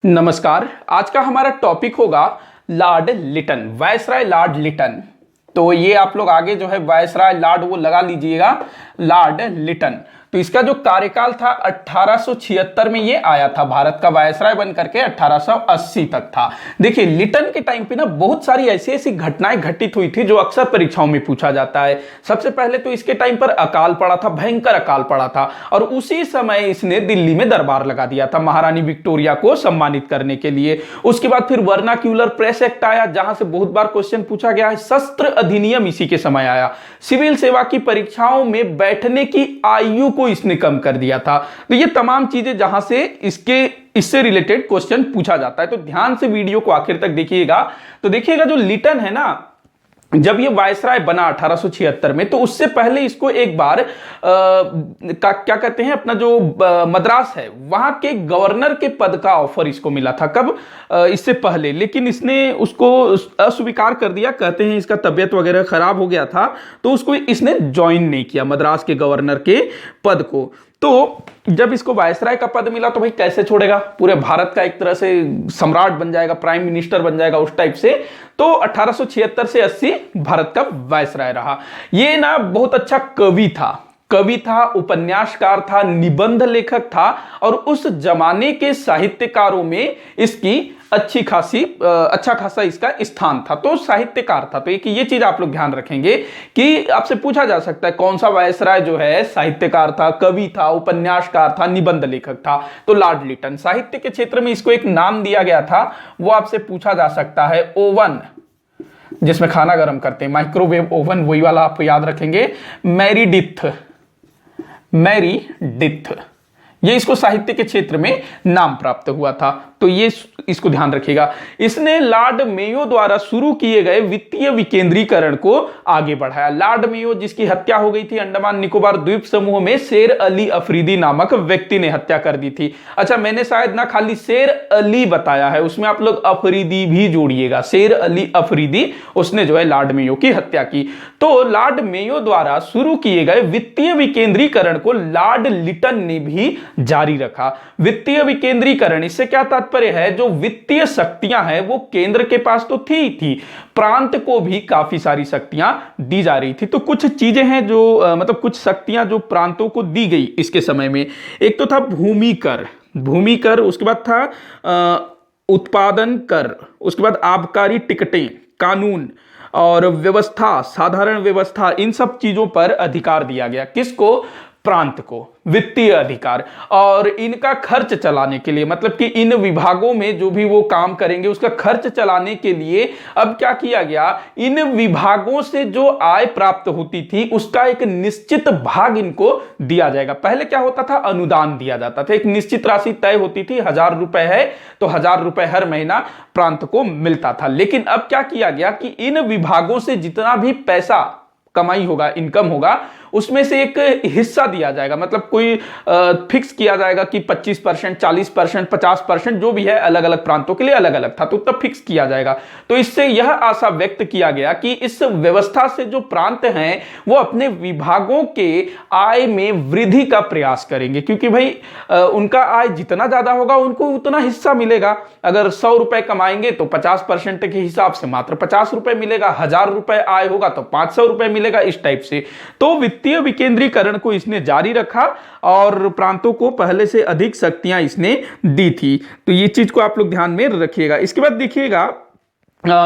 नमस्कार। आज का हमारा टॉपिक होगा Lord Lytton, viceroy Lord Lytton. तो ये आप लोग आगे जो है वायसराय लॉर्ड वो लगा लीजिएगा, लॉर्ड लिटन। तो इसका जो कार्यकाल था 1876 में ये आया था, भारत का वायसराय बन करके 1880 तक था। देखिए लिटन के टाइम पे ना बहुत सारी ऐसी ऐसी घटनाएं घटित हुई थी जो अक्सर परीक्षाओं में पूछा जाता है। सबसे पहले तो इसके टाइम पर अकाल पड़ा था, भयंकर अकाल पड़ा था, और उसी समय इसने दिल्ली में दरबार लगा दिया था महारानी विक्टोरिया को सम्मानित करने के लिए। उसके बाद फिर वर्नाक्यूलर प्रेस एक्ट आया, जहां से बहुत बार क्वेश्चन पूछा गया है। शस्त्र अधिनियम इसी के समय आया। सिविल सेवा की परीक्षाओं में बैठने की आयु को इसने कम कर दिया था। तो ये तमाम चीजें जहां से इससे रिलेटेड क्वेश्चन पूछा जाता है, तो ध्यान से वीडियो को आखिर तक देखिएगा। तो देखिएगा जो लिटन है ना, जब ये वायसराय बना 1876 में, तो उससे पहले इसको एक बार क्या कहते हैं, अपना जो मद्रास है वहां के गवर्नर के पद का ऑफर इसको मिला था। कब? इससे पहले, लेकिन इसने उसको अस्वीकार कर दिया। कहते हैं इसका तबियत वगैरह खराब हो गया था, तो उसको इसने ज्वाइन नहीं किया मद्रास के गवर्नर के पद को। तो जब इसको वायसराय का पद मिला तो भाई कैसे छोड़ेगा, पूरे भारत का एक तरह से सम्राट बन जाएगा, प्राइम मिनिस्टर बन जाएगा उस टाइप से। तो 1876 से 80 भारत का वायसराय रहा। ये ना बहुत अच्छा कवि था, उपन्यासकार था, निबंध लेखक था, और उस जमाने के साहित्यकारों में इसकी अच्छा खासा इसका स्थान था। तो साहित्यकार था। तो एक ये चीज आप लोग ध्यान रखेंगे कि आपसे पूछा जा सकता है कौन सा वायसराय जो है साहित्यकार था, कवि था, उपन्यासकार था, निबंध लेखक था। तो लॉर्ड लिटन, साहित्य के क्षेत्र में इसको एक नाम दिया गया था, वो आपसे पूछा जा सकता है। ओवन, जिसमें खाना गर्म करते हैं, माइक्रोवेव ओवन, वही वाला आप याद रखेंगे। मैरी डिथ, ये इसको साहित्य के क्षेत्र में नाम प्राप्त हुआ था। तो ये इसको ध्यान रखिएगा। इसने लॉर्ड मेयो द्वारा शुरू किए गए वित्तीय विकेंद्रीकरण को आगे बढ़ाया। लॉर्ड मेयो, जिसकी हत्या हो गई थी अंडमान निकोबार द्वीप समूह में शेर अली अफरीदी नामक व्यक्ति ने हत्या कर दी थी। अच्छा, मैंने शायद ना खाली शेर अली बताया है, उसमें आप लोग अफरीदी भी जोड़िएगा। शेर अली अफरीदी, उसने जो है लॉर्ड मेयो की हत्या की। तो लॉर्ड मेयो द्वारा शुरू किए गए वित्तीय विकेंद्रीकरण को लॉर्ड लिटन ने भी जारी रखा। वित्तीय विकेंद्रीकरण, इससे क्या तात्पर्य है, जो वित्तीय शक्तियां हैं वो केंद्र के पास तो थी, प्रांत को भी काफी सारी शक्तियां दी जा रही थी। तो कुछ चीजें हैं जो मतलब कुछ शक्तियां जो प्रांतों को दी गई इसके समय में। एक तो था भूमि कर, उसके बाद था उत्पादन कर, उसके बाद आबकारी टिकटें, कानून और व्यवस्था, साधारण व्यवस्था, इन सब चीजों पर अधिकार दिया गया। किसको? प्रांत को, वित्तीय अधिकार। और इनका खर्च चलाने के लिए, मतलब कि इन विभागों में जो भी वो काम करेंगे उसका खर्च चलाने के लिए अब क्या किया गया, इन विभागों से जो आय प्राप्त होती थी उसका एक निश्चित भाग इनको दिया जाएगा। पहले क्या होता था, अनुदान दिया जाता था, एक निश्चित राशि तय होती थी, 1000 रुपए है तो 1000 रुपए हर महीना प्रांत को मिलता था। लेकिन अब क्या किया गया कि इन विभागों से जितना भी पैसा कमाई होगा, इनकम होगा, उसमें से एक हिस्सा दिया जाएगा। मतलब कोई फिक्स किया जाएगा कि 25%, 40%, 50%, जो भी है, अलग अलग प्रांतों के लिए अलग अलग था, तो तब फिक्स किया जाएगा। तो इससे यह आशा व्यक्त किया गया कि इस व्यवस्था से जो प्रांत हैं वो अपने विभागों के आय में वृद्धि का प्रयास करेंगे, क्योंकि भाई उनका आय जितना ज्यादा होगा उनको उतना हिस्सा मिलेगा। अगर 100 रुपए कमाएंगे तो 50% के हिसाब से मात्र 50 रुपए मिलेगा, 1000 रुपए आय होगा तो 500 रुपए मिलेगा, इस टाइप से। तो वित्तीय विकेंद्रीकरण को इसने जारी रखा और प्रांतों को पहले से अधिक शक्तियां इसने दी थी। तो ये चीज को आप लोग ध्यान में रखिएगा। इसके बाद देखिएगा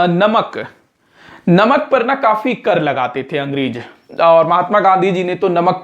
नमक पर ना काफी कर लगाते थे अंग्रेज, और महात्मा गांधी जी ने तो नमक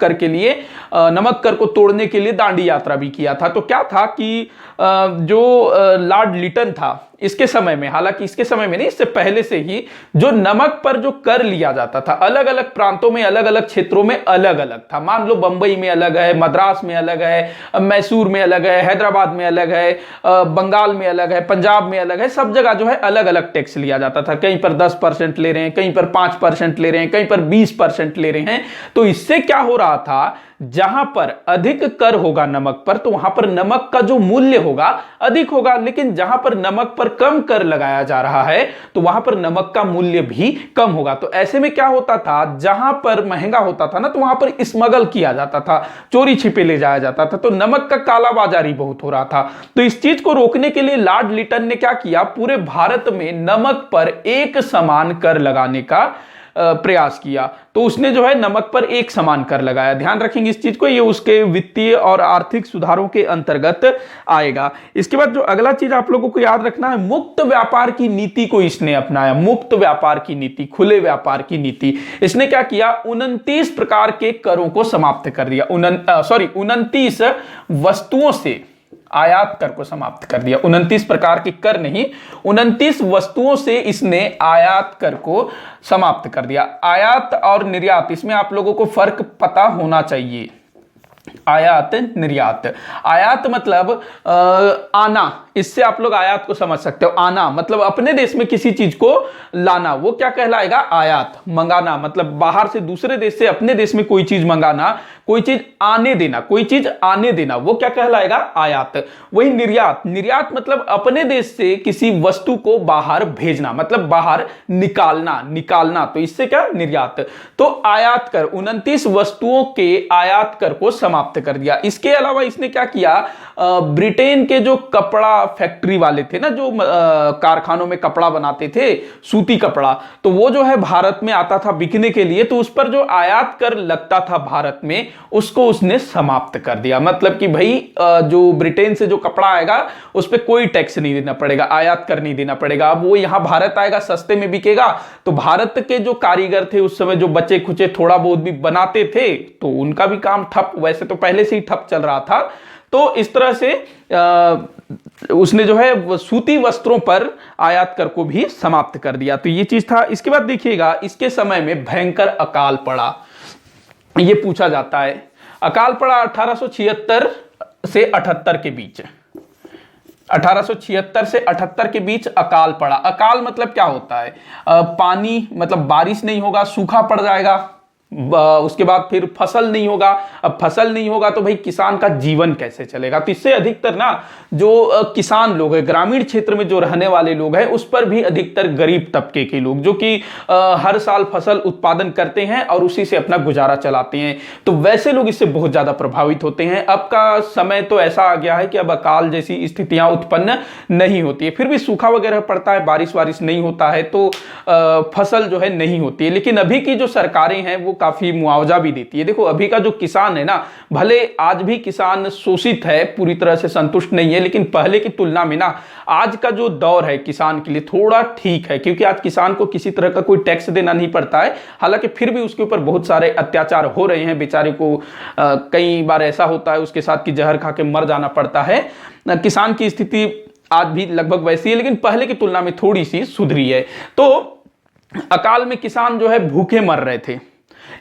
कर को तोड़ने के लिए दांडी यात्रा भी किया था। तो क्या था कि जो लॉर्ड लिटन था इसके समय में, हालांकि इसके समय में नहीं, इससे पहले से ही जो नमक पर जो कर लिया जाता था अलग अलग प्रांतों में, अलग अलग क्षेत्रों में अलग अलग था। मान लो बंबई में अलग है, मद्रास में अलग है, मैसूर में अलग है, हैदराबाद में अलग है, बंगाल में अलग है, पंजाब में अलग है, सब जगह जो है अलग अलग टैक्स लिया जाता था। कहीं पर 10% ले रहे हैं, कहीं पर 5% ले रहे हैं, कहीं पर 20% 5% ले रहे हैं। तो इससे क्या हो रहा था, जहां पर अधिक कर होगा नमक पर तो वहां पर नमक का जो मूल्य होगा अधिक होगा, लेकिन जहां पर नमक पर कम कर लगाया जा रहा है तो वहां पर नमक का मूल्य भी कम होगा। तो ऐसे में क्या होता था, जहां पर महंगा होता था ना तो वहां पर स्मगल किया जाता था, चोरी छिपे ले जाया जाता था, तो नमक का कालाबाजारी बहुत हो रहा था। तो इस चीज को रोकने के लिए लॉर्ड लिटन ने क्या किया, पूरे भारत में नमक पर एक समान कर लगाने का प्रयास किया। तो उसने जो है नमक पर एक समान कर लगाया। ध्यान रखेंगे इस चीज को, ये उसके वित्तीय और आर्थिक सुधारों के अंतर्गत आएगा। इसके बाद जो अगला चीज आप लोगों को याद रखना है, मुक्त व्यापार की नीति को इसने अपनाया। मुक्त व्यापार की नीति, खुले व्यापार की नीति। इसने क्या किया, 29 प्रकार के करों को समाप्त कर दिया। 29 वस्तुओं से आयात कर को समाप्त कर दिया। 29 प्रकार के कर नहीं, 29 वस्तुओं से इसने आयात कर को समाप्त कर दिया। आयात और निर्यात, इसमें आप लोगों को फर्क पता होना चाहिए। आयात, निर्यात। आयात मतलब आना, इससे आप लोग आयात को समझ सकते हो। आना मतलब अपने देश में किसी चीज को लाना, वो क्या कहलाएगा, आयात। मंगाना मतलब बाहर से, दूसरे देश से अपने देश में कोई चीज मंगाना, कोई चीज आने देना, कोई चीज आने देना, वो क्या कहलाएगा, आयात। वही निर्यात, निर्यात मतलब अपने देश से किसी वस्तु को बाहर भेजना, मतलब बाहर निकालना, निकालना, तो इससे क्या, निर्यात। तो आयात कर, 29 वस्तुओं के आयात कर को समाप्त कर दिया। इसके अलावा इसने क्या किया, ब्रिटेन के जो कपड़ा फैक्ट्री वाले थे ना, जो कारखानों में कपड़ा बनाते थे, सूती कपड़ा, तो वो जो है भारत में आता था बिकने के लिए, तो उस पर जो आयात कर लगता था भारत में, उसको उसने समाप्त कर दिया। मतलब कि भाई जो ब्रिटेन से जो कपड़ा आएगा उस पर कोई टैक्स नहीं देना पड़ेगा, आयात कर नहीं देना पड़ेगा। अब वो यहां भारत आएगा, सस्ते में बिकेगा, तो भारत के जो कारीगर थे उस समय, जो बचे खुचे थोड़ा बहुत भी बनाते थे, तो उनका भी काम ठप, वैसे तो पहले से ही ठप चल रहा था। तो इस तरह से उसने जो है सूती वस्त्रों पर आयात कर को भी समाप्त कर दिया। तो ये चीज था। इसके बाद देखिएगा, इसके समय में भयंकर अकाल पड़ा, ये पूछा जाता है। अकाल पड़ा 1876 से 78 के बीच। 1876 से 78 के बीच अकाल पड़ा। अकाल मतलब क्या होता है, पानी मतलब बारिश नहीं होगा, सूखा पड़ जाएगा, उसके बाद फिर फसल नहीं होगा। अब फसल नहीं होगा तो भाई किसान का जीवन कैसे चलेगा। तो इससे अधिकतर ना जो किसान लोग हैं, ग्रामीण क्षेत्र में जो रहने वाले लोग हैं, उस पर भी अधिकतर गरीब तबके के लोग, जो कि हर साल फसल उत्पादन करते हैं और उसी से अपना गुजारा चलाते हैं, तो वैसे लोग इससे बहुत ज्यादा प्रभावित होते हैं। अब का समय तो ऐसा आ गया है कि अब अकाल जैसी स्थितियां उत्पन्न नहीं होती है, फिर भी सूखा वगैरह पड़ता है, बारिश वारिश नहीं होता है, तो फसल जो है नहीं होती है। लेकिन अभी की जो सरकारें हैं वो काफी मुआवजा भी देती है। देखो अभी का जो किसान है ना, भले आज भी किसान शोषित है, पूरी तरह से संतुष्ट नहीं है, लेकिन पहले की तुलना में ना आज का जो दौर है किसान के लिए थोड़ा ठीक है, क्योंकि आज किसान को किसी तरह का कोई टैक्स देना नहीं पड़ता है। हालांकि फिर भी उसके ऊपर बहुत सारे अत्याचार हो रहे हैं, बेचारे को कई बार ऐसा होता है उसके साथ कि जहर खा के मर जाना पड़ता है। किसान की स्थिति आज भी लगभग वैसी है, लेकिन पहले की तुलना में थोड़ी सी सुधरी है। तो अकाल में किसान जो है भूखे मर रहे थे।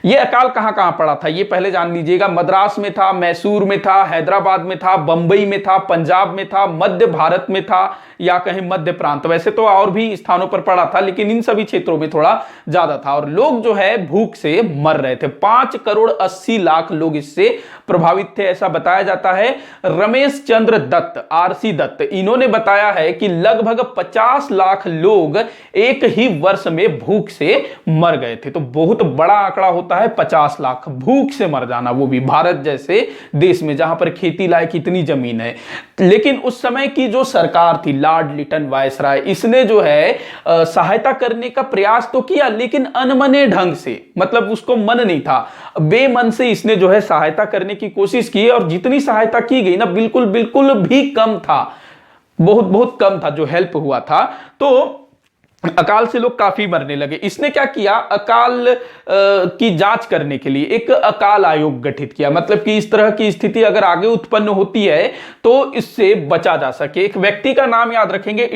ये अकाल कहां कहां पड़ा था ये पहले जान लीजिएगा। मद्रास में था, मैसूर में था, हैदराबाद में था, बंबई में था, पंजाब में था, मध्य भारत में था, या कहीं मध्य प्रांत। वैसे तो और भी स्थानों पर पड़ा था, लेकिन इन सभी क्षेत्रों में थोड़ा ज्यादा था, और लोग जो है भूख से मर रहे थे। 5 करोड़ 80 लाख लोग इससे प्रभावित थे, ऐसा बताया जाता है। रमेश चंद्र दत्त, आरसी दत्त, इन्होंने बताया है कि लगभग 50 लाख लोग एक ही वर्ष में भूख से मर गए थे। तो बहुत बड़ा आंकड़ा होता है 50 लाख भूख से मर जाना, वो भी भारत जैसे देश में जहां पर खेती लायक इतनी जमीन है। लेकिन उस समय की जो सरकार थी, लॉर्ड लिटन वायसराय, इसने जो है सहायता करने का प्रयास तो किया, लेकिन अनमने ढंग से, मतलब उसको मन नहीं था, बेमन से इसने जो है सहायता करने की कोशिश की, और जितनी सहायता की गई ना बिल्कुल बिल्कुल भी कम था, बहुत बहुत कम था जो हेल्प हुआ था। तो अकाल से लोग काफी मरने लगे। इसने क्या किया, अकाल की जांच करने के लिए एक अकाल आयोग गठित किया, मतलब कि इस तरह की स्थिति अगर आगे उत्पन्न होती है तो इससे बचा जा सके। एक व्यक्ति का नाम याद रखेंगे,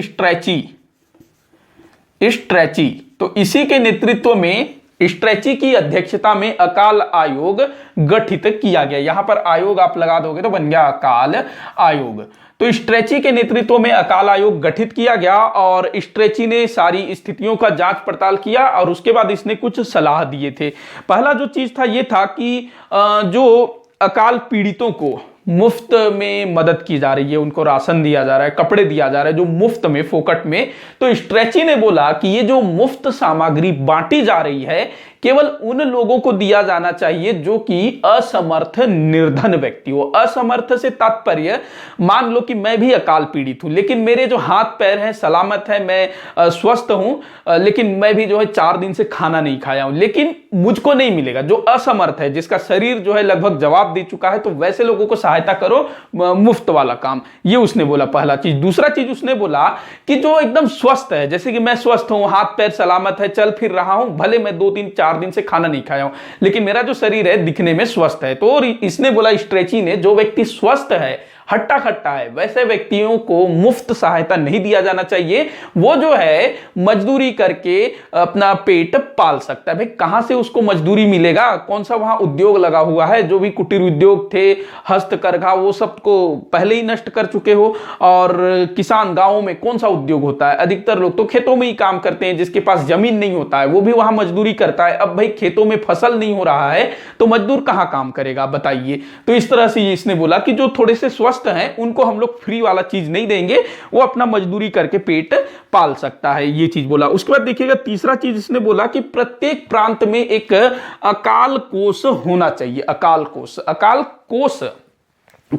स्ट्रैची। तो इसी के नेतृत्व में, स्ट्रैची की अध्यक्षता में अकाल आयोग गठित किया गया। यहां पर आयोग आप लगा दोगे तो बन गया अकाल आयोग। तो स्ट्रेची के नेतृत्व में अकाल आयोग गठित किया गया और स्ट्रेची ने सारी स्थितियों का जांच पड़ताल किया और उसके बाद इसने कुछ सलाह दिए थे। पहला जो चीज था ये था कि जो अकाल पीड़ितों को मुफ्त में मदद की जा रही है, उनको राशन दिया जा रहा है, कपड़े दिया जा रहा है जो मुफ्त में, फोकट में। तो स्ट्रेची ने बोला कि ये जो मुफ्त सामग्री बांटी जा रही है केवल उन लोगों को दिया जाना चाहिए जो कि असमर्थ निर्धन व्यक्ति हो। असमर्थ से तात्पर्य, मान लो कि मैं भी अकाल पीड़ित हूं लेकिन मेरे जो हाथ पैर हैं सलामत है, मैं स्वस्थ हूं, लेकिन मैं भी जो है 4 दिन से खाना नहीं खाया हूं, लेकिन मुझको नहीं मिलेगा। जो असमर्थ है, जिसका शरीर जो है लगभग जवाब दे चुका है, तो वैसे लोगों को सहायता करो, मुफ्त वाला काम। ये उसने बोला पहला चीज। दूसरा चीज उसने बोला कि जो एकदम स्वस्थ है, जैसे कि मैं स्वस्थ हूं, हाथ पैर सलामत है, चल फिर रहा हूं, भले मैं 2-3-4 दिन से खाना नहीं खाया हूं, लेकिन मेरा जो शरीर है दिखने में स्वस्थ है। तो इसने बोला स्ट्रेची ने, जो व्यक्ति स्वस्थ है, हट्टा खट्टा है, वैसे व्यक्तियों को मुफ्त सहायता नहीं दिया जाना चाहिए। वो जो है मजदूरी करके अपना पेट पाल सकता है। भाई कहां से उसको मजदूरी मिलेगा? कौन सा वहां उद्योग लगा हुआ है? जो भी कुटीर उद्योग थे, हस्तकरघा, वो सबको पहले ही नष्ट कर चुके हो। और किसान गांवों में कौन सा उद्योग होता है? अधिकतर लोग तो खेतों में ही काम करते हैं। जिसके पास जमीन नहीं होता है वो भी वहां मजदूरी करता है। अब भाई खेतों में फसल नहीं हो रहा है तो मजदूर कहां काम करेगा बताइए? तो इस तरह से इसने बोला कि जो थोड़े से स्वस्थ हैं उनको हम लोग फ्री वाला चीज नहीं देंगे, वो अपना मजदूरी करके पेट पाल सकता है। ये चीज बोला। उसके बाद देखिएगा तीसरा चीज इसने बोला कि प्रत्येक प्रांत में एक अकाल कोष होना चाहिए। अकाल कोष, अकाल कोष,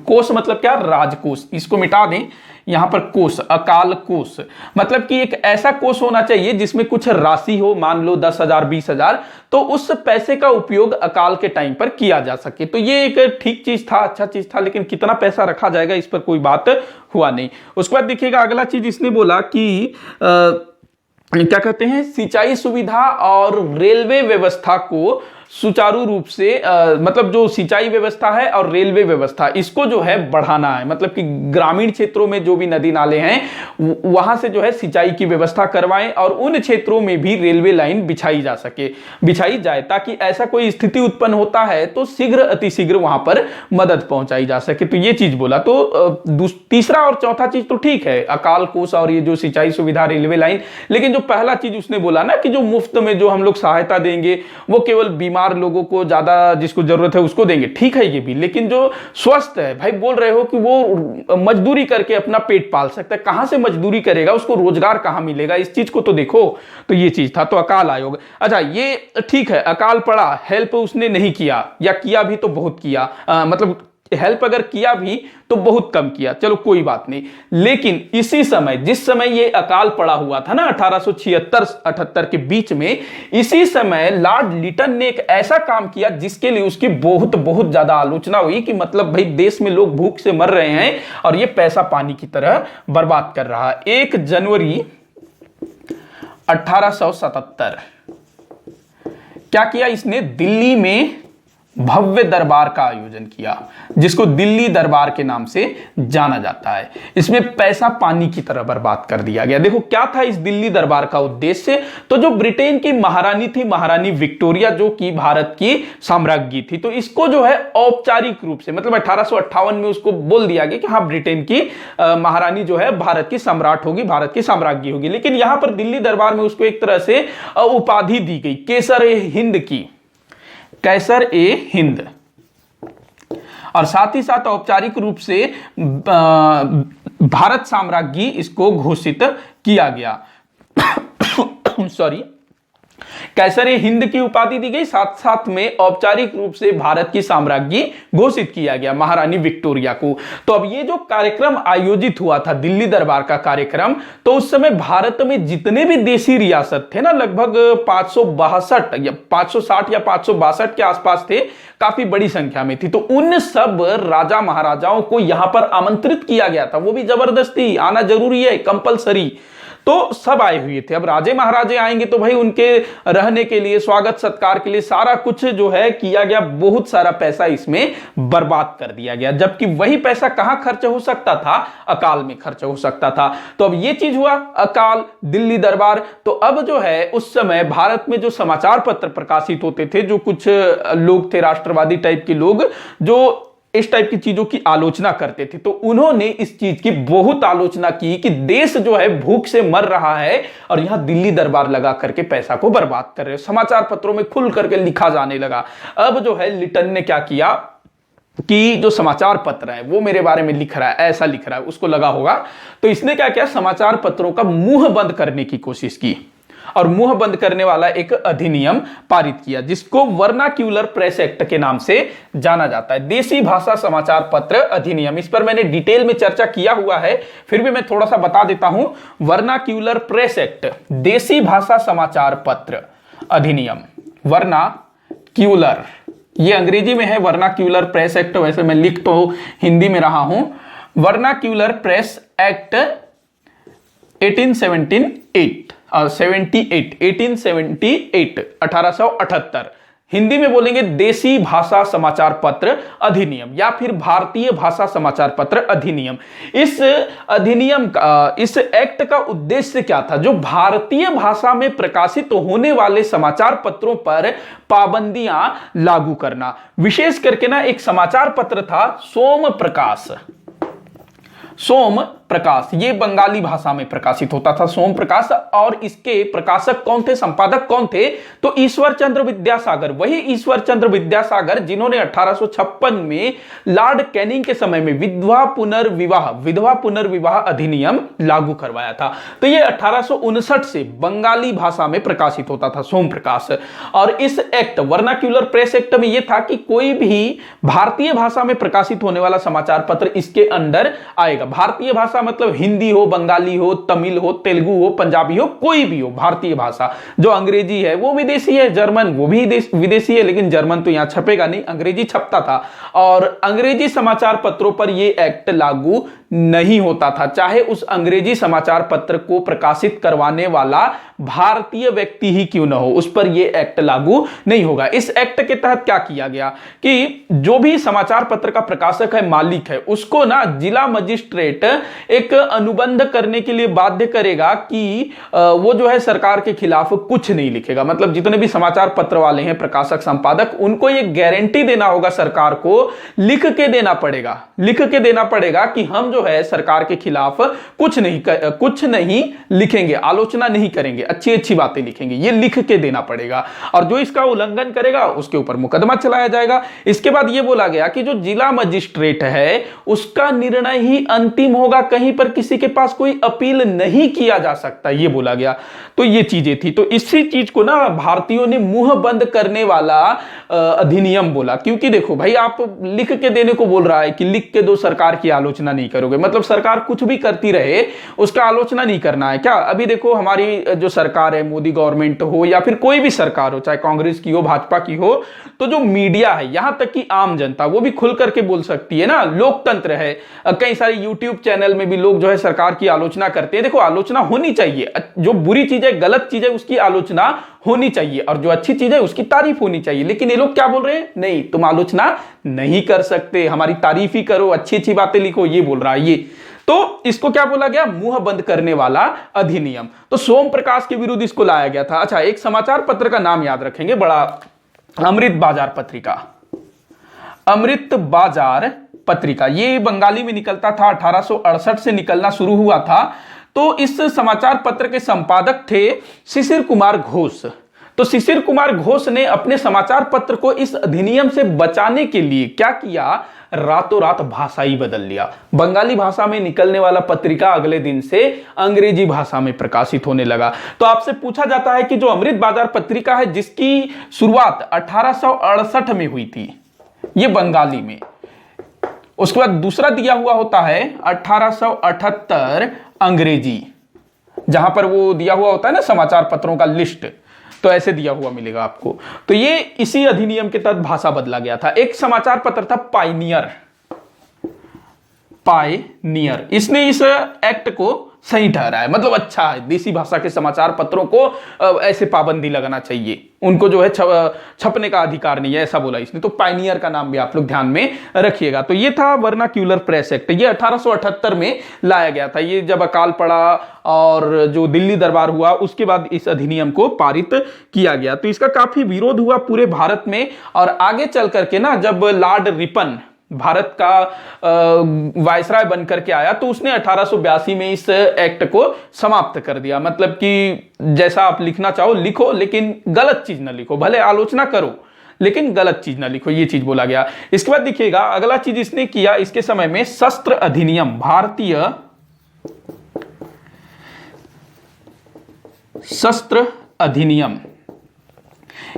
कोष मतलब क्या? राजकोष। इसको मिटा दें, यहां पर कोष, अकाल कोष मतलब कि एक ऐसा कोष होना चाहिए जिसमें कुछ राशि हो, मान लो 10,000 20,000, तो उस पैसे का उपयोग अकाल के टाइम पर किया जा सके। तो ये एक ठीक चीज था, अच्छा चीज था, लेकिन कितना पैसा रखा जाएगा इस पर कोई बात हुआ नहीं। उसके बाद देखिएगा अगला चीज इसने बोला कि क्या कहते हैं, सिंचाई सुविधा और रेलवे व्यवस्था को सुचारू रूप से मतलब जो सिंचाई व्यवस्था है और रेलवे व्यवस्था, इसको जो है बढ़ाना है। मतलब कि ग्रामीण क्षेत्रों में जो भी नदी नाले हैं वहां से जो है सिंचाई की व्यवस्था करवाएं और उन क्षेत्रों में भी रेलवे लाइन बिछाई जा सके, बिछाई जाए, ताकि ऐसा कोई स्थिति उत्पन्न होता है तो शीघ्र अतिशीघ्र वहां पर मदद पहुंचाई जा सके। तो ये चीज बोला। तो तीसरा और चौथा चीज तो ठीक है, अकाल कोष और ये जो सिंचाई सुविधा, रेलवे लाइन। लेकिन जो पहला चीज उसने बोला ना कि जो मुफ्त में जो हम लोग सहायता देंगे वो केवल बीमार लोगों को, ज्यादा जिसको जरूरत है उसको देंगे, ठीक है ये भी। लेकिन जो स्वस्थ है, भाई बोल रहे हो कि वो मजदूरी करके अपना पेट पाल सकता है, कहां से मजदूरी करेगा? उसको रोजगार कहां मिलेगा? इस चीज को तो देखो। तो ये चीज था। तो अकाल आयोग, अच्छा ये ठीक है, अकाल पड़ा, हेल्प उसने नहीं किया, या किया भी तो बहुत किया, मतलब हेल्प अगर किया भी तो बहुत कम किया, चलो कोई बात नहीं। लेकिन इसी समय, जिस समय ये अकाल पड़ा हुआ था ना 1876-78 के बीच में, इसी समय लॉर्ड लिटन ने एक ऐसा काम किया जिसके लिए उसकी बहुत बहुत ज्यादा आलोचना हुई कि मतलब भाई देश में लोग भूख से मर रहे हैं और ये पैसा पानी की तरह बर्बाद कर रहा है। 1 जनवरी 1877 क्या किया इसने? दिल्ली में भव्य दरबार का आयोजन किया, जिसको दिल्ली दरबार के नाम से जाना जाता है। इसमें पैसा पानी की तरह बर्बाद कर दिया गया। देखो क्या था इस दिल्ली दरबार का उद्देश्य? तो जो ब्रिटेन की महारानी थी, महारानी विक्टोरिया, जो कि भारत की साम्राज्ञी थी, तो इसको जो है औपचारिक रूप से, मतलब 1858 में उसको बोल दिया गया कि हाँ ब्रिटेन की महारानी जो है भारत की सम्राट होगी, भारत की साम्राज्ञी होगी। लेकिन यहां पर दिल्ली दरबार में उसको एक तरह से उपाधि दी गई, केसर-ए-हिंद की, कैसर-ए-हिंद। और साथ ही साथ औपचारिक रूप से भारत साम्राज्ञी इसको घोषित किया गया। सॉरी, कैसर-ए-हिंद की उपाधि दी गई, साथ साथ में औपचारिक रूप से भारत की साम्राज्ञी घोषित किया गया महारानी विक्टोरिया को। तो अब ये जो कार्यक्रम आयोजित हुआ था, दिल्ली दरबार का कार्यक्रम, तो उस समय भारत में जितने भी देशी रियासत थे ना, लगभग 562 या 560 या 562 के आसपास थे, काफी बड़ी संख्या में थी। तो उन सब राजा महाराजाओं को यहां पर आमंत्रित किया गया था, वो भी जबरदस्ती, आना जरूरी है, कंपलसरी। तो सब आए हुए थे। अब राजे महाराजे आएंगे तो भाई उनके रहने के लिए, स्वागत सत्कार के लिए सारा कुछ जो है किया गया, बहुत सारा पैसा इसमें बर्बाद कर दिया गया। जबकि वही पैसा कहां खर्च हो सकता था? अकाल में खर्च हो सकता था। तो अब ये चीज हुआ, अकाल, दिल्ली दरबार। तो अब जो है उस समय भारत में जो समाचार पत्र प्रकाशित होते थे, जो कुछ लोग थे राष्ट्रवादी टाइप के लोग, जो इस टाइप की चीजों की आलोचना करते थे। तो उन्होंने इस चीज की बहुत आलोचना की कि देश जो है भूख से मर रहा है और यहां दिल्ली दरबार लगा करके पैसा को बर्बाद कर रहे हो। समाचार पत्रों में खुल करके लिखा जाने लगा। अब जो है लिटन ने क्या किया कि जो समाचार पत्र है वो मेरे बारे में लिख रहा है, ऐसा लिख रहा है, उसको लगा होगा, तो इसने क्या किया, समाचार पत्रों का मुंह बंद करने की कोशिश की और मुंह बंद करने वाला एक अधिनियम पारित किया जिसको वर्नाक्यूलर प्रेस एक्ट के नाम से जाना जाता है। देसी भाषा समाचार पत्र अधिनियम, इस पर मैंने डिटेल में चर्चा किया हुआ है, फिर भी मैं थोड़ा सा बता देता हूं। वर्नाक्यूलर प्रेस एक्ट, देसी भाषा समाचार पत्र अधिनियम, वर्नाक्यूलर, ये अंग्रेजी में है वर्नाक्यूलर प्रेस एक्ट, वैसे मैं लिख तो हिंदी में रहा हूं। वर्नाक्यूलर प्रेस एक्ट 1878, हिंदी में बोलेंगे देसी भाषा समाचार पत्र अधिनियम या फिर भारतीय भाषा समाचार पत्र अधिनियम। इस अधिनियम का, इस एक्ट का उद्देश्य क्या था, जो भारतीय भाषा में प्रकाशित होने वाले समाचार पत्रों पर पाबंदियां लागू करना। विशेष करके ना एक समाचार पत्र था सोम प्रकाश, सोम प्रकाश, ये बंगाली भाषा में प्रकाशित होता था, सोम प्रकाश। और इसके प्रकाशक कौन थे, संपादक कौन थे, तो ईश्वर चंद्र विद्यासागर, वही ईश्वर चंद्र विद्यासागर जिन्होंने 1856 में लॉर्ड कैनिंग के समय में विधवा पुनर्विवाह अधिनियम लागू करवाया था। तो ये 1859 से बंगाली भाषा में प्रकाशित होता था, सोम प्रकाश। और इस एक्ट, वर्नाक्यूलर प्रेस एक्ट में यह था कि कोई भी भारतीय भाषा में प्रकाशित होने वाला समाचार पत्र इसके अंडर आएगा। भारतीय भाषा मतलब हिंदी हो, बंगाली हो, तमिल हो, तेलुगु हो, पंजाबी हो, कोई भी हो भारतीय भाषा। जो अंग्रेजी है वो विदेशी है, जर्मन वो भी विदेशी है, लेकिन जर्मन तो यहां छपेगा नहीं, अंग्रेजी छपता था। और अंग्रेजी समाचार पत्रों पर यह एक्ट लागू नहीं होता था, चाहे उस अंग्रेजी समाचार पत्र को प्रकाशित करवाने वाला भारतीय व्यक्ति ही क्यों न हो, उस पर यह एक्ट लागू नहीं होगा। इस एक्ट के तहत क्या किया गया कि जो भी समाचार पत्र का प्रकाशक है, मालिक है, उसको ना जिला मजिस्ट्रेट एक अनुबंध करने के लिए बाध्य करेगा कि वो जो है सरकार के खिलाफ कुछ नहीं लिखेगा। मतलब जितने भी समाचार पत्र वाले हैं, प्रकाशक, संपादक, उनको ये गारंटी देना होगा सरकार को, लिख के देना पड़ेगा कि हम जो है सरकार के खिलाफ कुछ नहीं लिखेंगे, आलोचना नहीं करेंगे, अच्छी बातें लिखेंगे, ये लिख के देना पड़ेगा। और जो इसका उल्लंघन करेगा उसके ऊपर मुकदमा चलाया जाएगा। इसके बाद ये बोला गया कि जो जिला मजिस्ट्रेट है उसका निर्णय ही अंतिम होगा, कहीं पर किसी के पास कोई अपील नहीं किया जा सकता, ये बोला गया। तो ये चीजें थी। तो इसी चीज को ना भारतीयों ने मुंह बंद करने वाला अधिनियम बोला, क्योंकि देखो भाई, आप लिख के देने को बोल रहा है कि लिख के दो, सरकार की आलोचना नहीं करोगे, मतलब सरकार कुछ भी करती रहे उसका आलोचना नहीं करना है क्या। अभी देखो हमारी जो सरकार है, मोदी गवर्नमेंट हो या फिर कोई भी सरकार हो, चाहे कांग्रेस की हो, भाजपा की हो, तो जो मीडिया है, यहां तक कि आम जनता, वो भी खुल करके बोल सकती है ना, लोकतंत्र है। कई सारे यूट्यूब चैनल में भी लोग जो है सरकार की आलोचना करते हैं। देखो, आलोचना होनी चाहिए, जो बुरी चीज है, गलत चीज है, उसकी आलोचना होनी चाहिए, और जो अच्छी चीज है उसकी तारीफ होनी चाहिए। लेकिन ये लोग क्या बोल रहे हैं, नहीं, तुम आलोचना नहीं कर सकते, हमारी तारीफ ही करो, अच्छी बातें लिखो, ये बोल रहा है ये। तो इसको क्या बोला गया, मुंह बंद करने वाला अधिनियम। तो सोम प्रकाश के विरुद्ध इसको लाया गया था। अच्छा, एक समाचार पत्र का नाम याद रखेंगे, बड़ा, अमृत बाजार पत्रिका, अमृत बाजार पत्रिका, ये बंगाली में निकलता था, 1868 से निकलना शुरू हुआ था। तो इस समाचार पत्र के संपादक थे शिशिर कुमार घोष। तो शिशिर कुमार घोष ने अपने समाचार पत्र को इस अधिनियम से बचाने के लिए क्या किया, रातों रात भाषा ही बदल लिया। बंगाली भाषा में निकलने वाला पत्रिका अगले दिन से अंग्रेजी भाषा में प्रकाशित होने लगा। तो आपसे पूछा जाता है कि जो अमृत बाजार पत्रिका है, जिसकी शुरुआत 1868 में हुई थी, ये बंगाली में, उसके बाद दूसरा दिया हुआ होता है 1878 अंग्रेजी, जहां पर वो दिया हुआ होता है ना समाचार पत्रों का लिस्ट, तो ऐसे दिया हुआ मिलेगा आपको। तो ये इसी अधिनियम के तहत भाषा बदला गया था। एक समाचार पत्र था पायनियर, इसने इस एक्ट को सही ठहरा है, मतलब अच्छा है, देसी भाषा के समाचार पत्रों को ऐसे पाबंदी लगाना चाहिए, उनको जो है छपने का अधिकार नहीं है, ऐसा बोला इसने। तो पायनियर का नाम भी आप लोग ध्यान में रखिएगा। तो ये था वर्नाक्यूलर प्रेस एक्ट, ये 1878 में लाया गया था। ये जब अकाल पड़ा और जो दिल्ली दरबार हुआ, उसके बाद इस अधिनियम को पारित किया गया। तो इसका काफी विरोध हुआ पूरे भारत में, और आगे चल करके ना, जब लॉर्ड भारत का वायसराय बनकर के आया, तो उसने 1882 में इस एक्ट को समाप्त कर दिया। मतलब कि जैसा आप लिखना चाहो लिखो, लेकिन गलत चीज ना लिखो, भले आलोचना करो लेकिन गलत चीज ना लिखो, ये चीज बोला गया। इसके बाद देखिएगा अगला चीज इसने किया इसके समय में, शस्त्र अधिनियम, भारतीय शस्त्र अधिनियम।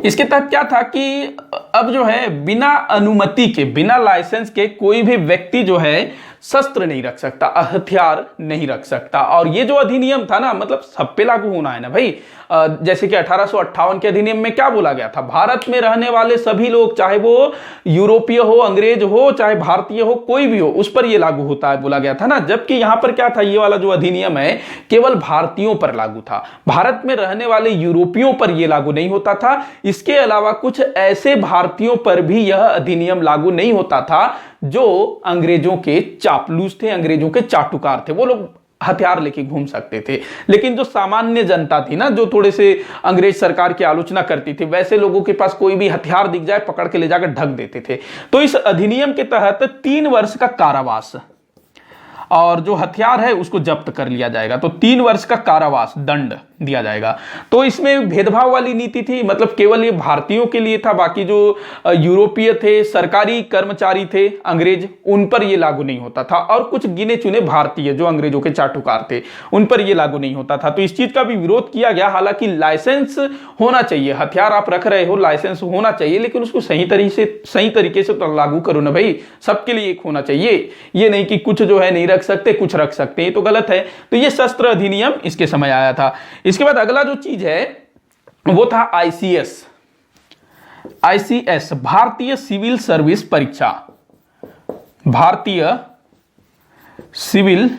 इसके तहत क्या था कि अब जो है बिना अनुमति के, बिना लाइसेंस के कोई भी व्यक्ति जो है शस्त्र नहीं रख सकता, हथियार नहीं रख सकता। और ये जो अधिनियम था ना, मतलब सब पे लागू होना है ना भाई। जैसे कि 1858 के अधिनियम में क्या बोला गया था, भारत में रहने वाले सभी लोग, चाहे वो यूरोपीय हो, अंग्रेज हो, चाहे भारतीय हो, कोई भी हो, उस पर ये लागू होता है बोला गया था ना। जबकि यहां पर क्या था, ये वाला जो अधिनियम है केवल भारतीयों पर लागू था, भारत में रहने वाले यूरोपियों पर यह लागू नहीं होता था। इसके अलावा कुछ ऐसे भारतीयों पर भी यह अधिनियम लागू नहीं होता था जो अंग्रेजों के चापलूस थे, अंग्रेजों के चाटुकार थे, वो लोग हथियार लेके घूम सकते थे। लेकिन जो सामान्य जनता थी ना, जो थोड़े से अंग्रेज सरकार की आलोचना करती थी, वैसे लोगों के पास कोई भी हथियार दिख जाए पकड़ के ले जाकर ढक देते थे। तो इस अधिनियम के तहत 3 वर्ष का कारावास और जो हथियार है उसको जब्त कर लिया जाएगा, तो 3 वर्ष का कारावास दंड दिया जाएगा। तो इसमें भेदभाव वाली नीति थी, मतलब केवल ये भारतीयों के लिए था, बाकी जो यूरोपीय थे, सरकारी कर्मचारी थे अंग्रेज, उन पर ये लागू नहीं होता था। और कुछ गिने चुने भारतीय जो अंग्रेजों के चाटुकार थे, उन पर ये लागू नहीं होता था। तो इस चीज का भी विरोध किया गया। हालांकि लाइसेंस होना चाहिए, हथियार आप रख रहे हो, लाइसेंस होना चाहिए, लेकिन उसको सही तरीके से तो लागू करो ना भाई, सबके लिए एक होना चाहिए। ये नहीं कि कुछ जो है नहीं रख सकते, कुछ रख सकते, ये तो गलत है। तो ये शस्त्र अधिनियम इसके समय आया था। इसके बाद अगला जो चीज है वो था आईसीएस, भारतीय सिविल सर्विस परीक्षा, भारतीय सिविल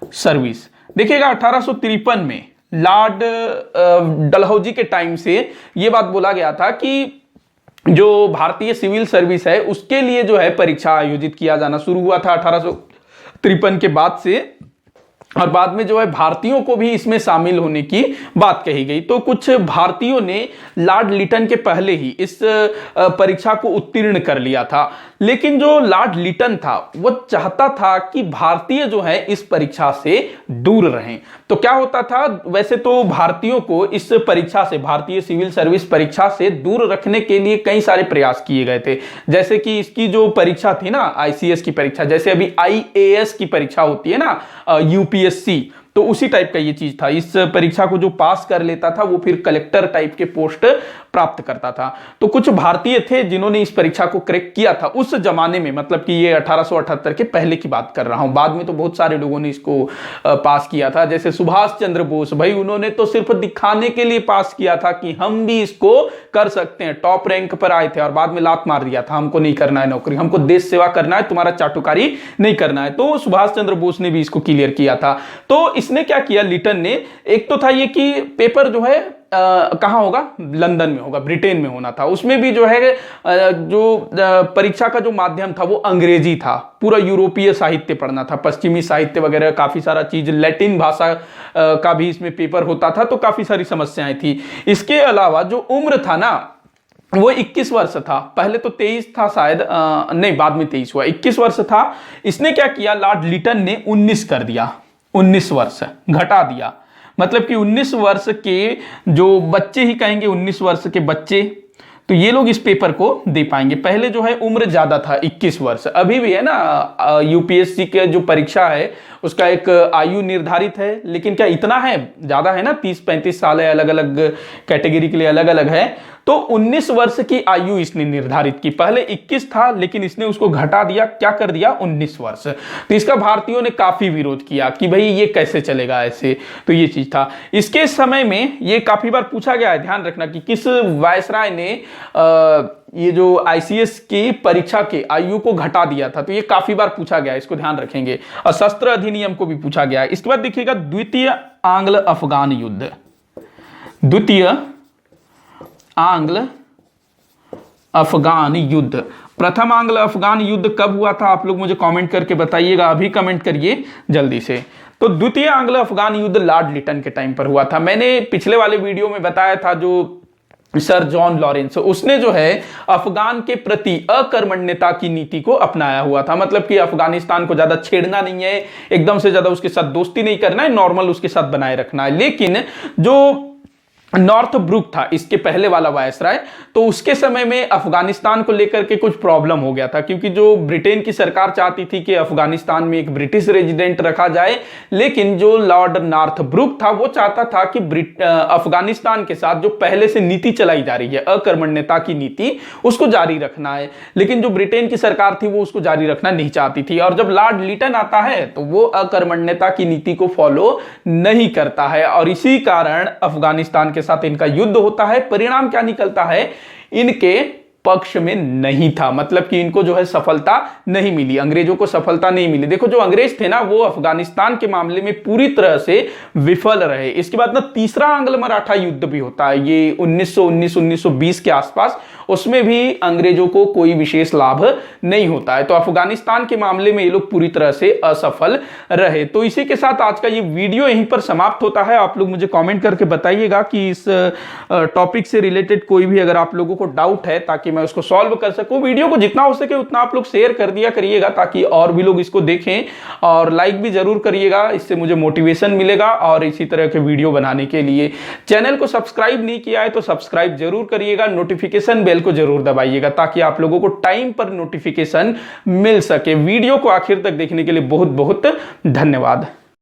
सर्विस। देखिएगा 1853 में लॉर्ड डलहौजी के टाइम से यह बात बोला गया था कि जो भारतीय सिविल सर्विस है उसके लिए जो है परीक्षा आयोजित किया जाना शुरू हुआ था 1853 के बाद से। और बाद में जो है भारतीयों को भी इसमें शामिल होने की बात कही गई। तो कुछ भारतीयों ने लॉर्ड लिटन के पहले ही इस परीक्षा को उत्तीर्ण कर लिया था। लेकिन जो लॉर्ड लिटन था वो चाहता था कि भारतीय जो है इस परीक्षा से दूर रहें। तो क्या होता था, वैसे तो भारतीयों को इस परीक्षा से, भारतीय सिविल सर्विस परीक्षा से दूर रखने के लिए कई सारे प्रयास किए गए थे। जैसे कि इसकी जो परीक्षा थी ना, आईसीएस की परीक्षा, जैसे अभी आईएएस की परीक्षा होती है ना, यूपीएससी, तो उसी टाइप का ये चीज था। इस परीक्षा को जो पास कर लेता था वो फिर कलेक्टर टाइप के पोस्ट प्राप्त करता था। तो कुछ भारतीय थे जिन्होंने इस परीक्षा को क्रैक किया था उस जमाने में, मतलब कि ये 1878 के पहले की बात कर रहा हूं। बाद में तो बहुत सारे लोगों ने इसको पास किया था, जैसे सुभाष चंद्र बोस भाई, उन्होंने तो सिर्फ दिखाने के लिए पास किया था कि हम भी इसको कर सकते हैं। टॉप रैंक पर आए थे और बाद में लात मार दिया था, हमको नहीं करना है नौकरी, हमको देश सेवा करना है, तुम्हारा चाटुकारी नहीं करना है। तो सुभाष चंद्र बोस ने भी इसको क्लियर किया था। तो इसने क्या किया लिटन ने, एक तो था ये कि पेपर जो है कहां होगा, लंदन में होगा, ब्रिटेन में होना था। उसमें भी जो है जो परीक्षा का जो माध्यम था वो अंग्रेजी था, पूरा यूरोपीय साहित्य पढ़ना था, पश्चिमी साहित्य वगैरह, काफी सारा चीज, लैटिन भाषा का भी इसमें पेपर होता था। तो काफी सारी समस्याएं थी। इसके अलावा जो उम्र था ना वो 21 वर्ष था, पहले तो 23 था शायद, नहीं बाद में 23 हुआ, 21 वर्ष था। इसने क्या किया, लॉर्ड लिटन ने 19 कर दिया, 19 वर्ष घटा दिया। मतलब कि 19 वर्ष के जो बच्चे ही कहेंगे, 19 वर्ष के बच्चे, तो ये लोग इस पेपर को दे पाएंगे। पहले जो है उम्र ज्यादा था, 21 वर्ष, अभी भी है ना यूपीएससी के जो परीक्षा है उसका एक आयु निर्धारित है, लेकिन क्या इतना है, ज्यादा है ना, 30-35 साल है, अलग अलग कैटेगरी के लिए अलग अलग है। तो 19 वर्ष की आयु इसने निर्धारित की, पहले 21 था लेकिन इसने उसको घटा दिया, क्या कर दिया, 19 वर्ष। तो इसका भारतीयों ने काफी विरोध किया कि भाई ये कैसे चलेगा ऐसे, तो ये चीज था। इसके समय में ये काफी बार पूछा गया है, ध्यान रखना कि किस वायसराय ने ये जो आईसीएस की परीक्षा के आयु को घटा दिया था, तो ये काफी बार पूछा गया, इसको ध्यान रखेंगे। और शस्त्र अधिनियम को भी पूछा गया। इसके बाद देखिएगा द्वितीय आंग्ल अफगान युद्ध, द्वितीय आंग्ल अफगान युद्ध। प्रथम आंग्ल अफगान युद्ध कब हुआ था, आप लोग मुझे कमेंट करके बताइएगा, अभी कमेंट करिए जल्दी से। तो द्वितीय आंग्ल अफगान युद्ध लॉर्ड लिटन के टाइम पर हुआ था। मैंने पिछले वाले वीडियो में बताया था, जो सर जॉन लॉरेंस, उसने जो है अफगान के प्रति अकर्मण्यता की नीति को अपनाया हुआ था। मतलब कि अफगानिस्तान को ज्यादा छेड़ना नहीं है, एकदम से ज्यादा उसके साथ दोस्ती नहीं करना है, नॉर्मल उसके साथ बनाए रखना है। लेकिन जो नॉर्थ ब्रुक था इसके पहले वाला वायसराय, तो उसके समय में अफगानिस्तान को लेकर के कुछ प्रॉब्लम हो गया था, क्योंकि जो ब्रिटेन की सरकार चाहती थी कि अफगानिस्तान में एक ब्रिटिश रेजिडेंट रखा जाए, लेकिन जो लॉर्ड नॉर्थ ब्रुक था वो चाहता था कि अफगानिस्तान के साथ जो पहले से नीति चलाई जा रही है अकर्मण्यता की नीति, उसको जारी रखना है। लेकिन जो ब्रिटेन की सरकार थी वो उसको जारी रखना नहीं चाहती थी, और जब लॉर्ड लिटन आता है तो वो अकर्मण्यता की नीति को फॉलो नहीं करता है, और इसी कारण अफगानिस्तान साथ इनका युद्ध होता है। परिणाम क्या निकलता है, इनके पक्ष में नहीं था, मतलब कि इनको जो है सफलता नहीं मिली, अंग्रेजों को सफलता नहीं मिली। देखो जो अंग्रेज थे ना वो अफगानिस्तान के मामले में पूरी तरह से विफल रहे। इसके बाद ना तीसरा आंग्ल मराठा युद्ध भी होता है, ये 1919-1920 के आसपास, उसमें भी अंग्रेजों को कोई विशेष लाभ नहीं होता है। तो अफगानिस्तान के मामले में ये लोग पूरी तरह से असफल रहे। तो इसी के साथ आज का ये वीडियो यहीं पर समाप्त होता है। आप लोग मुझे कमेंट करके बताइएगा कि इस टॉपिक से रिलेटेड कोई भी अगर आप लोगों को डाउट है, ताकि मैं उसको सॉल्व कर सकूं। वीडियो को जितना हो सके उतना आप लोग शेयर कर दिया करिएगा, ताकि और भी लोग इसको देखें, और लाइक भी जरूर करिएगा, इससे मुझे मोटिवेशन मिलेगा और इसी तरह के वीडियो बनाने के लिए। चैनल को सब्सक्राइब नहीं किया है तो सब्सक्राइब जरूर करिएगा, नोटिफिकेशन बेल को जरूर दबाइएगा, ताकि आप लोगों को टाइम पर नोटिफिकेशन मिल सके। वीडियो को आखिर तक देखने के लिए बहुत बहुत धन्यवाद।